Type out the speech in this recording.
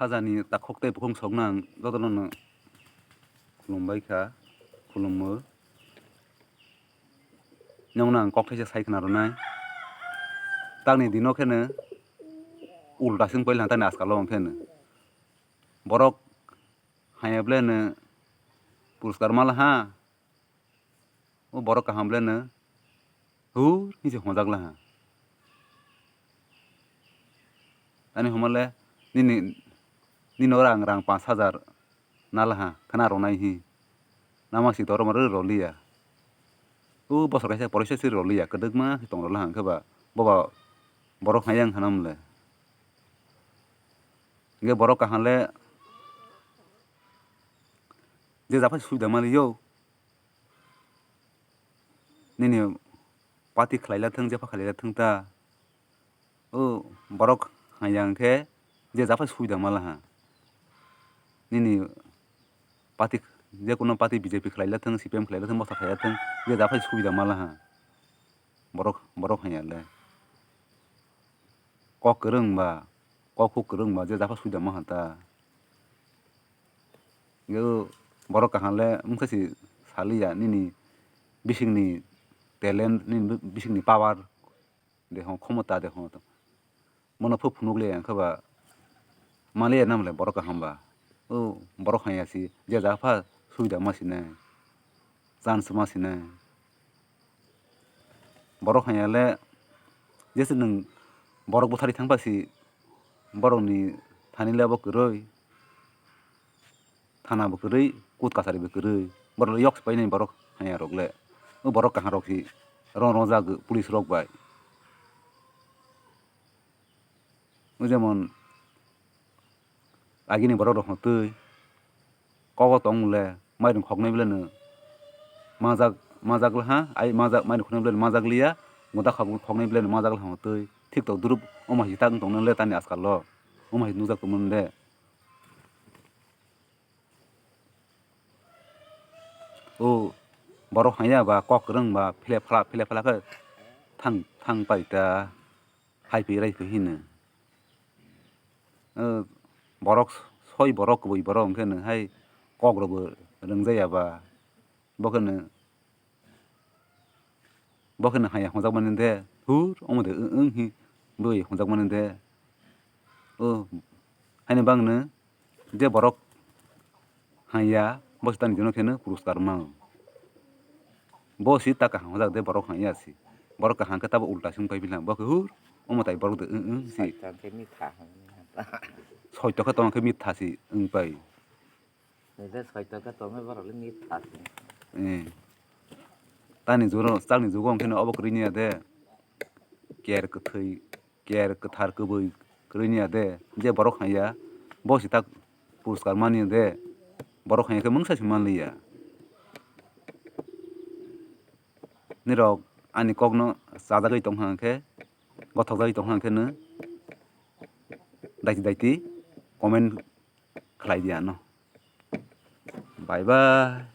Khajani takhokte bukhung soknang jotono khulumbaikha khulumo nyongnang kokthai saikna ronai tangni dino kheno ulta sing poilang tani askalong kheno borok hayableno puruskar malaha o borok kahambleno hu nije honjaglaha tani homale nini orang 5,000 nalaha khana ronai hi namasi toromar rolia bosor kaisa porisa si rolia kedekma tong rolah khaba boba borok hayang hanamle ge borok kahanle je japai suida maliyo nini pati khlaila thang jepa khlaila thang ta borok hayang khe je japai suida malaha nini pati je kono pati BJP khlaila thang CPM khlaila thang mosa khlaila thang je japai suida malaha borok hayale kok kereng ba je japai suida mahata ge borok kahanle mungkasi salia nini bisingni talent nini bisingni power deho khomota deho mono phunukle khaba male namle borok kahamba borok hayasi je jafa suida masine chance masine borok hayale jese nung borok bothari thangpasi borokni thanile bo koroi thana bo koroi kut kasari bo koroi borok yok paini borok haya rogle borok kahan rok si rong jag police rok bai jemon agini borok rok hotoi kogo tongmule maidung khoknai bleno majak laha ai majak maidung khoknai bleno majaklia ngoda khoknai bleno majak laha hotoi thik to durup omahi tang tongnale tani askalo omahi nujak tumunde borok haya ba kok kereng ba phile phala ke thang paita haipi raipi hino borok soi borok boi borok kheno hai kok robo rengjaya ba bokheno haya honjak maninde hur omode hi boi honjak maninde haini bangno je borok haya bostani dino kheno puruskar mang bosi taka honjak de borok haya si borok kahang ke tabo ulta sing pai bilang bok hur omotai borok de si soito ka tong ke mitha si pai tani juro changni jugong kheno obo krinia de ker kathar kubui krinia de je borok haya bosi tak puruskar mani de borok haya ke mungsa si manliya nirok ani kokno chajagoi tonghang khe gothokjagoi tonghang kheno daiti comment khlai dia no bye bye